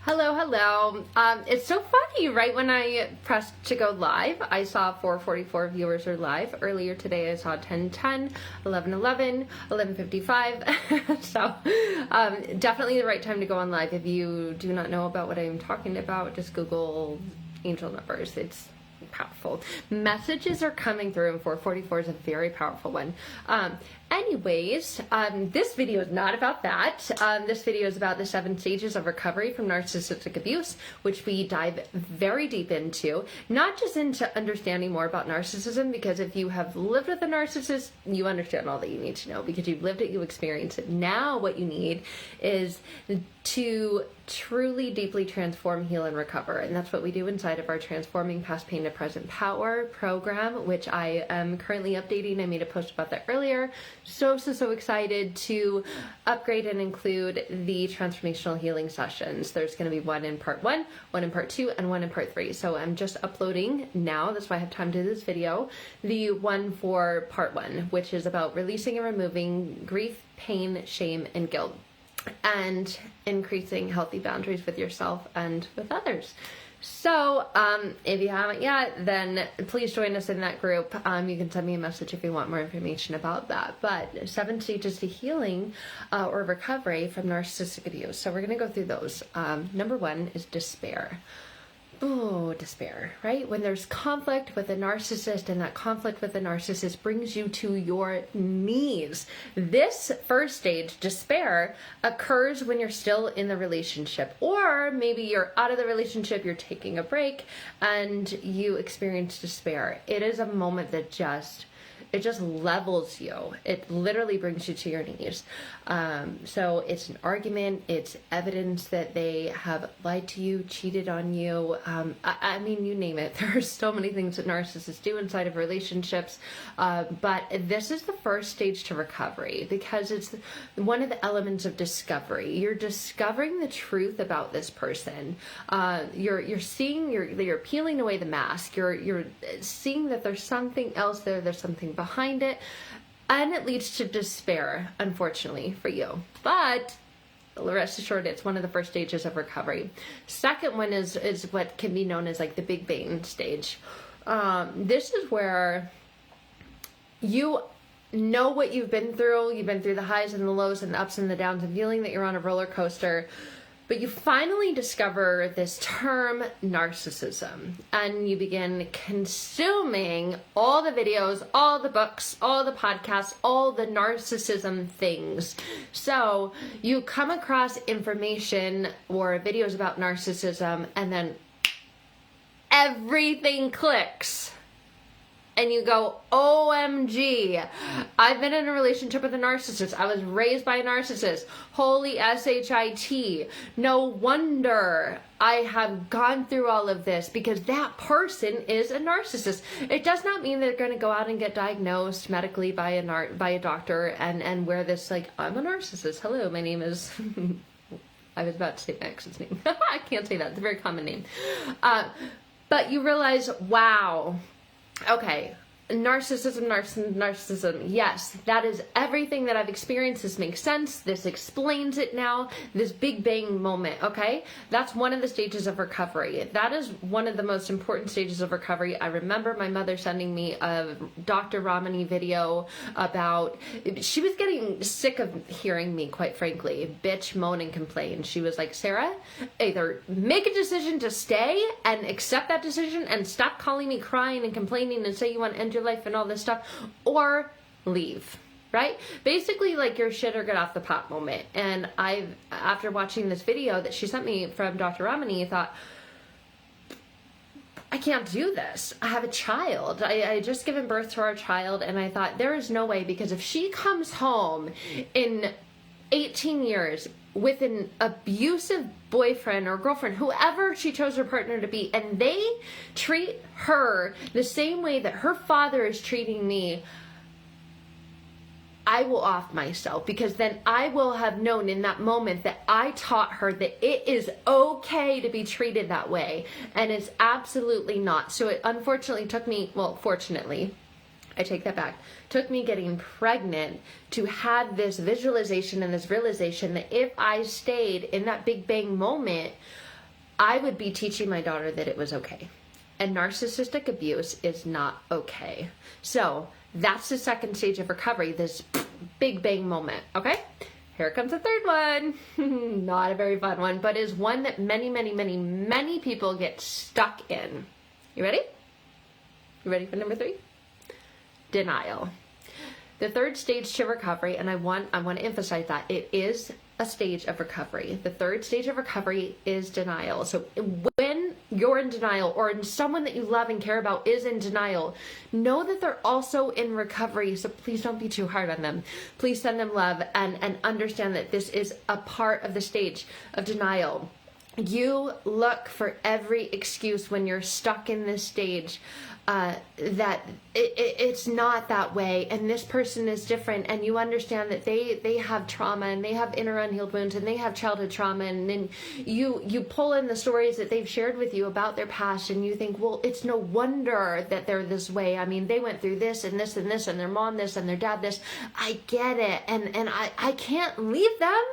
Hello, hello. It's so funny, right when I pressed to go live, I saw 444 viewers are live. Earlier today, I saw 1010, 1111, 1155. So definitely the right time to go on live. If you do not know about what I'm talking about, just Google angel numbers. It's powerful. Messages are coming through, and 444 is a very powerful one. Anyways, this video is not about that. This video is about the 7 stages of recovery from narcissistic abuse, which we dive very deep into, not just into understanding more about narcissism, because if you have lived with a narcissist, you understand all that you need to know because you've lived it, you experienced it. Now what you need is to truly deeply transform, heal, and recover. And that's what we do inside of our Transforming Past Pain to Present Power program, which I am currently updating. I made a post about that earlier. So excited to upgrade and include the transformational healing sessions. There's going to be one in part 1, one in part 2, and one in part 3. So I'm just uploading now. That's why I have time to do this video. The one for part 1, which is about releasing and removing grief, pain, shame, and guilt, and increasing healthy boundaries with yourself and with others. So if you haven't yet, then please join us in that group. You can send me a message if you want more information about that. But 7 stages to healing or recovery from narcissistic abuse. So we're going to go through those. Number 1 is despair. Oh, despair, right? When there's conflict with a narcissist, and that conflict with a narcissist brings you to your knees. This first stage, despair, occurs when you're still in the relationship, or maybe you're out of the relationship, you're taking a break, and you experience despair. It is a moment that just levels you. It literally brings you to your knees. So it's an argument. It's evidence that they have lied to you, cheated on you. I mean, you name it. There are so many things that narcissists do inside of relationships. But this is the first stage to recovery because it's one of the elements of discovery. You're discovering the truth about this person. You're seeing, you're peeling away the mask. You're seeing that there's something else there. There's something behind it, and it leads to despair, unfortunately for you. But rest assured, it's one of the first stages of recovery. Second one is what can be known as like the big bang stage. This is where you know what you've been through. You've been through the highs and the lows and the ups and the downs, and feeling that you're on a roller coaster. But you finally discover this term, narcissism, and you begin consuming all the videos, all the books, all the podcasts, all the narcissism things. So you come across information or videos about narcissism, and then everything clicks. And you go, OMG, I've been in a relationship with a narcissist. I was raised by a narcissist. Holy SHIT. No wonder I have gone through all of this because that person is a narcissist. It does not mean they're going to go out and get diagnosed medically by a doctor and wear this like, I'm a narcissist. Hello, my name is... I was about to say my ex's name. I can't say that. It's a very common name. But you realize, wow... Okay, narcissism, yes, that is everything that I've experienced. This makes sense. This explains it now. This big bang moment, okay? That's one of the stages of recovery. That is one of the most important stages of recovery. I remember my mother sending me a Dr. Ramani video about, she was getting sick of hearing me, quite frankly, bitch, moan, and complain. She was like, Sarah, either make a decision to stay and accept that decision and stop calling me crying and complaining and say you want to end your life and all this stuff, or leave, right? Basically like your shit or get off the pot moment. And after watching this video that she sent me from Dr. Ramani, I thought, I can't do this. I have a child. I just given birth to our child, and I thought there is no way, because if she comes home in 18 years with an abusive boyfriend or girlfriend, whoever she chose her partner to be, and they treat her the same way that her father is treating me, I will off myself, because then I will have known in that moment that I taught her that it is okay to be treated that way, and it's absolutely not. So it unfortunately took me, well, fortunately, I take that back, took me getting pregnant to have this visualization and this realization that if I stayed in that big bang moment, I would be teaching my daughter that it was okay. And narcissistic abuse is not okay. So that's the second stage of recovery, this big bang moment, okay? Here comes the third one. Not a very fun one, but is one that many people get stuck in. You ready? You ready for number 3? Denial. The third stage to recovery, and I want to emphasize that it is a stage of recovery. The third stage of recovery is denial. So when you're in denial, or someone that you love and care about is in denial, know that they're also in recovery. So please don't be too hard on them. Please send them love and understand that this is a part of the stage of denial. You look for every excuse when you're stuck in this stage that it's not that way, and this person is different, and you understand that they have trauma, and they have inner unhealed wounds, and they have childhood trauma, and then you pull in the stories that they've shared with you about their past, and you think, well, it's no wonder that they're this way. I mean, they went through this and this and this, and their mom this and their dad this. I get it, and I can't leave them.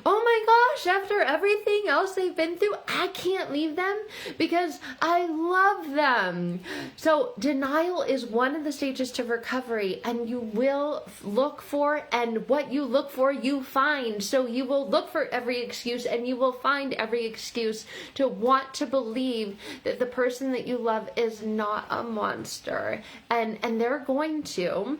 Oh my gosh, after everything else they've been through, I can't leave them because I love them. So denial is one of the stages to recovery, and you will look for, and what you look for, you find. So you will look for every excuse, and you will find every excuse to want to believe that the person that you love is not a monster. And they're going to,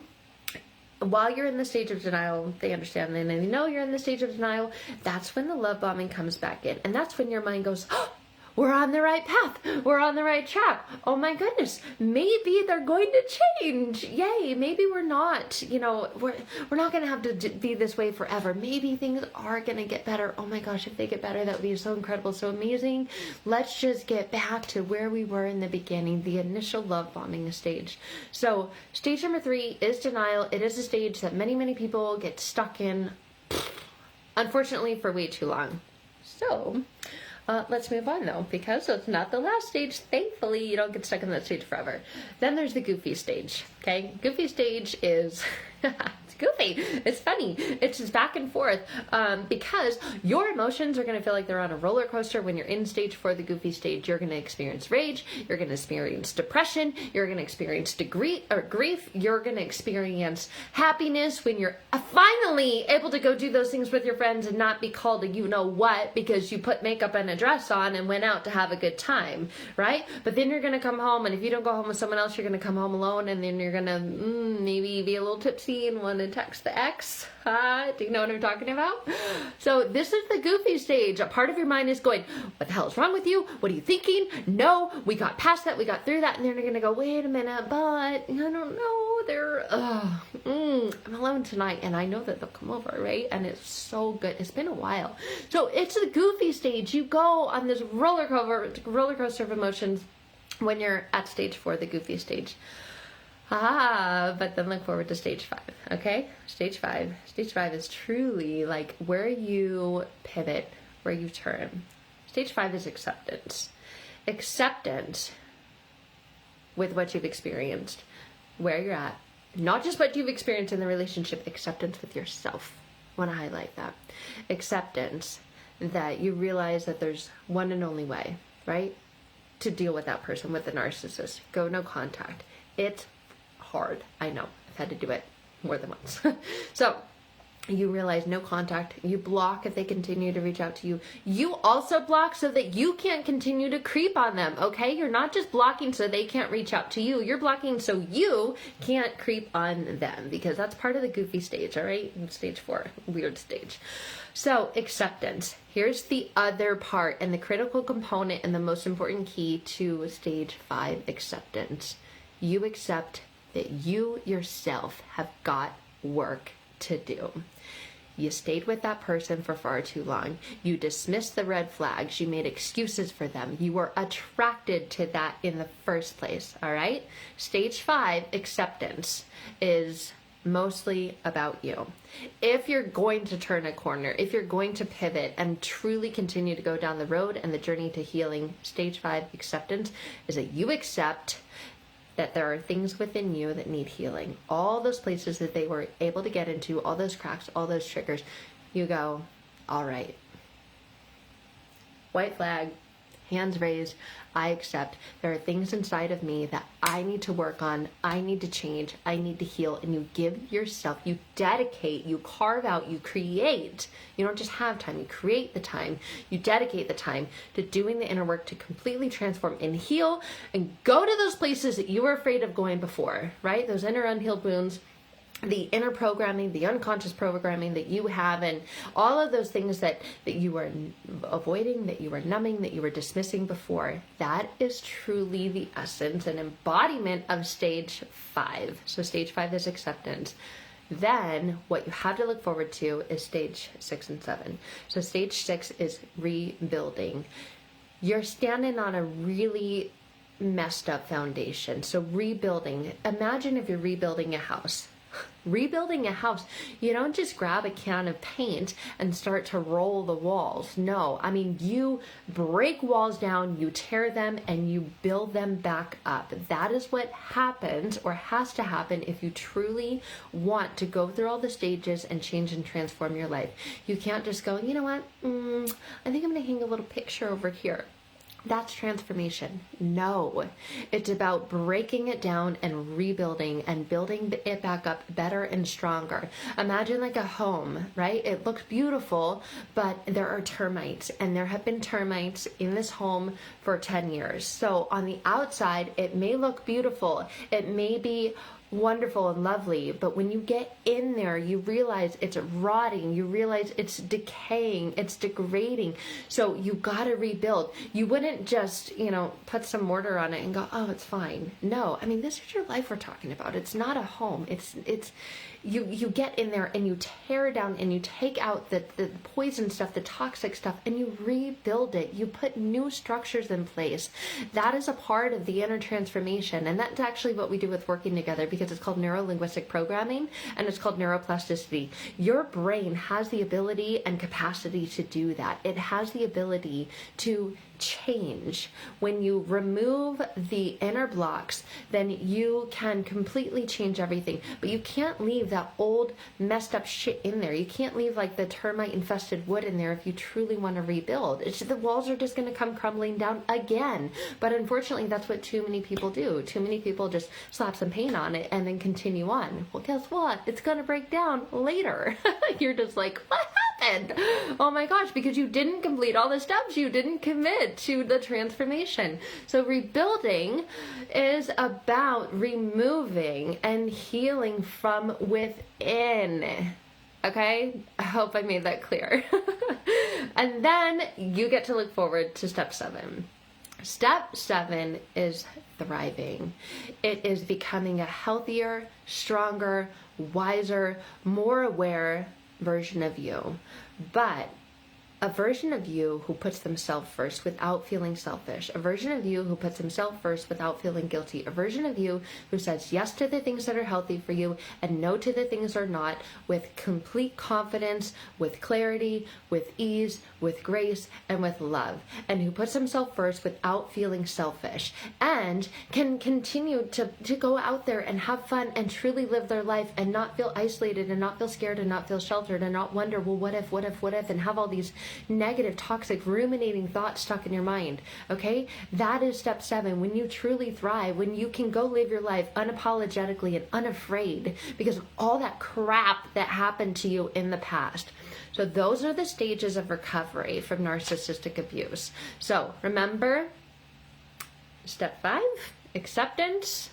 while you're in the stage of denial, they understand and they know you're in the stage of denial. That's when the love bombing comes back in. And that's when your mind goes, oh, we're on the right path. We're on the right track. Oh my goodness. Maybe they're going to change. Yay. Maybe we're not, we're not going to have to be this way forever. Maybe things are going to get better. Oh my gosh, if they get better, that would be so incredible, so amazing. Let's just get back to where we were in the beginning, the initial love bombing stage. So stage number 3 is denial. It is a stage that many people get stuck in, unfortunately, for way too long. So let's move on though, because it's not the last stage. Thankfully, you don't get stuck in that stage forever. Then there's the goofy stage, okay? Goofy stage is, it's goofy, it's funny, it's just back and forth, because your emotions are going to feel like they're on a roller coaster when you're in stage 4, the goofy stage. You're going to experience rage, you're going to experience depression, you're going to experience grief, you're going to experience happiness when you're finally able to go do those things with your friends and not be called a you-know-what because you put makeup and a dress on and went out to have a good time, right? But then you're going to come home, and if you don't go home with someone else, you're going to come home alone, and then you're going to maybe be a little tipsy and want to text the ex. Do you know what I'm talking about? So this is the goofy stage. A part of your mind is going, what the hell is wrong with you? What are you thinking? No, we got past that. We got through that. And then they're going to go, wait a minute, but I don't know. I'm alone tonight, and I know that they'll come over, right? And it's so good. It's been a while. So it's the goofy stage. You go on this roller coaster of emotions when you're at stage 4, the goofy stage. But then look forward to stage 5, okay? Stage 5 is truly like where you pivot, where you turn. Stage 5 is acceptance. Acceptance with what you've experienced, where you're at. Not just what you've experienced in the relationship, acceptance with yourself. I want to highlight that. Acceptance that you realize that there's one and only way, right? To deal with that person, with the narcissist. Go no contact. It's hard. I know. I've had to do it more than once. So you realize no contact. You block if they continue to reach out to you. You also block so that you can't continue to creep on them, okay? You're not just blocking so they can't reach out to you. You're blocking so you can't creep on them, because that's part of the goofy stage, all right? Stage 4, weird stage. So acceptance. Here's the other part and the critical component and the most important key to stage 5 acceptance. You accept that you yourself have got work to do. You stayed with that person for far too long. You dismissed the red flags. You made excuses for them. You were attracted to that in the first place, all right? Stage 5, acceptance, is mostly about you. If you're going to turn a corner, if you're going to pivot and truly continue to go down the road and the journey to healing, stage 5, acceptance, is that you accept that there are things within you that need healing. All those places that they were able to get into, all those cracks, all those triggers, you go, all right. White flag, hands raised, I accept. There are things inside of me that I need to work on, I need to change, I need to heal. And you give yourself, you dedicate, you carve out, you create. You don't just have time, you create the time, you dedicate the time to doing the inner work to completely transform and heal and go to those places that you were afraid of going before, right? Those inner unhealed wounds, the inner programming, the unconscious programming that you have, and all of those things that you were avoiding, that you were numbing, that you were dismissing before. That is truly the essence and embodiment of stage 5. So stage 5 is acceptance. Then what you have to look forward to is stage 6 and 7. So stage 6 is rebuilding. You're standing on a really messed up foundation. So rebuilding. Imagine if you're rebuilding a house. Rebuilding a house, you don't just grab a can of paint and start to roll the walls. No, I mean, you break walls down, you tear them, and you build them back up. That is what happens, or has to happen, if you truly want to go through all the stages and change and transform your life. You can't just go, you know what, I think I'm going to hang a little picture over here. That's transformation. No, it's about breaking it down and rebuilding and building it back up better and stronger. Imagine like a home, right? It looks beautiful, but there are termites, and there have been termites in this home for 10 years. So on the outside, it may look beautiful. It may be wonderful and lovely, but when you get in there, you realize it's rotting, you realize it's decaying, it's degrading. So you gotta rebuild. You wouldn't just, put some mortar on it and go, oh, it's fine. No, I mean, this is your life we're talking about. It's not a home. It's you get in there and you tear down and you take out the poison stuff, the toxic stuff, and you rebuild it. You put new structures in place. That is a part of the inner transformation, and that's actually what we do with working together, because it's called neuro-linguistic programming and it's called neuroplasticity. Your brain has the ability and capacity to do that. It has the ability to change. When you remove the inner blocks, then you can completely change everything. But you can't leave that old messed up shit in there. You can't leave like the termite infested wood in there if you truly want to rebuild. The walls are just going to come crumbling down again. But unfortunately, that's what too many people do. Too many people just slap some paint on it and then continue on. Well, guess what? It's going to break down later. You're just like, what happened? Oh my gosh, because you didn't complete all the steps. You didn't commit to the transformation. So rebuilding is about removing and healing from within. Okay? I hope I made that clear. And then you get to look forward to step 7. Step 7 is thriving. It is becoming a healthier, stronger, wiser, more aware version of you. But a version of you who puts themselves first without feeling selfish. A version of you who puts himself first without feeling guilty. A version of you who says yes to the things that are healthy for you and no to the things that are not, with complete confidence, with clarity, with ease, with grace, and with love. And who puts himself first without feeling selfish. And can continue to go out there and have fun and truly live their life and not feel isolated and not feel scared and not feel sheltered and not wonder, well, what if, and have all these negative, toxic, ruminating thoughts stuck in your mind. Okay? That is step 7. When you truly thrive, when you can go live your life unapologetically and unafraid because of all that crap that happened to you in the past. So those are the stages of recovery from narcissistic abuse. So remember, step 5, acceptance.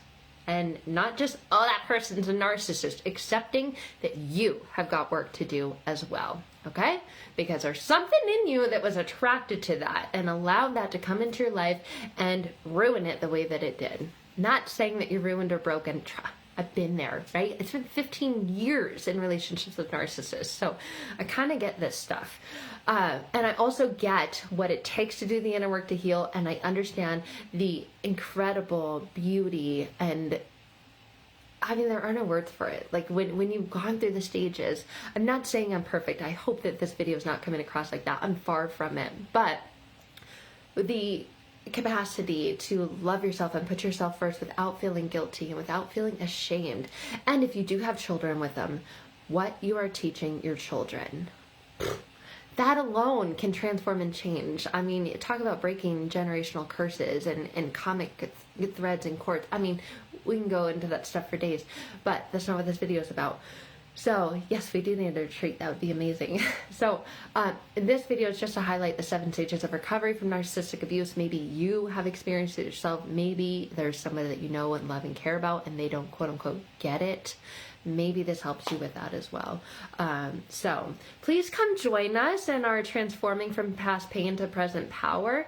And not just, oh, that person's a narcissist. Accepting that you have got work to do as well. Okay? Because there's something in you that was attracted to that and allowed that to come into your life and ruin it the way that it did. Not saying that you're ruined or broken. I've been there, right? It's been 15 years in relationships with narcissists. So I kind of get this stuff. And I also get what it takes to do the inner work to heal. And I understand the incredible beauty and there are no words for it. Like when you've gone through the stages, I'm not saying I'm perfect. I hope that this video is not coming across like that. I'm far from it. But the capacity to love yourself and put yourself first without feeling guilty and without feeling ashamed. And if you do have children with them, what you are teaching your children. that alone can transform and change. I mean, talk about breaking generational curses and comic threads and cords. I mean, we can go into that stuff for days, but that's not what this video is about. So yes, we do need a retreat. That would be amazing. So this video is just to highlight the 7 stages of recovery from narcissistic abuse. Maybe you have experienced it yourself. Maybe there's somebody that you know and love and care about and they don't quote unquote get it. Maybe this helps you with that as well. So please come join us in our Transforming from Past Pain to Present Power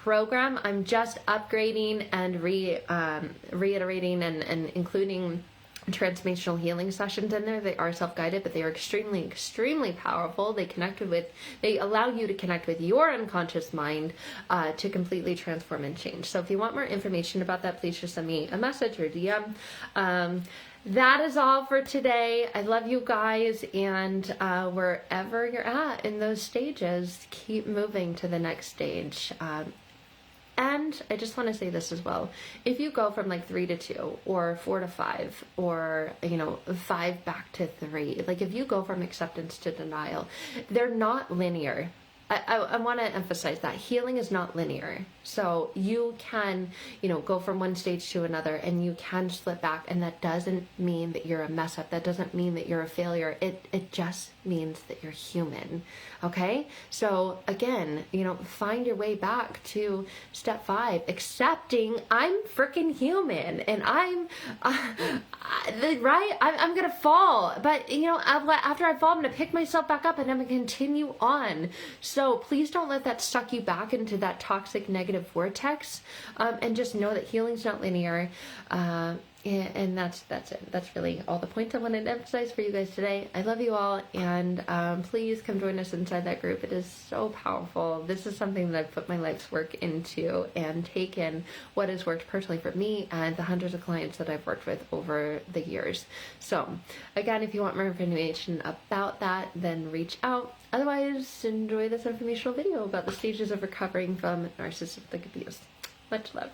program. I'm just upgrading and reiterating and including transformational healing sessions in there. They are self-guided, but they are extremely powerful. They allow you to connect with your unconscious mind to completely transform and change. So if you want more information about that, please just send me a message or DM. That is all for today. I love you guys, and wherever you're at in those stages, keep moving to the next stage. And I just want to say this as well. If you go from like 3 to 2 or 4 to 5 or, 5 back to 3, like if you go from acceptance to denial, they're not linear. I want to emphasize that healing is not linear. So you can, go from one stage to another and you can slip back, and that doesn't mean that you're a mess up. That doesn't mean that you're a failure. It just means that you're human. Okay? So again, find your way back to step 5, accepting I'm freaking human and I'm right? I'm going to fall, but after I fall, I'm going to pick myself back up and I'm going to continue on. So please don't let that suck you back into that toxic negative vortex, and just know that healing's not linear. And that's it. That's really all the points I wanted to emphasize for you guys today. I love you all, and please come join us inside that group. It is so powerful. This is something that I've put my life's work into and taken what has worked personally for me and the hundreds of clients that I've worked with over the years. So again, if you want more information about that, then reach out. Otherwise, enjoy this informational video about the stages of recovering from narcissistic abuse. Much love.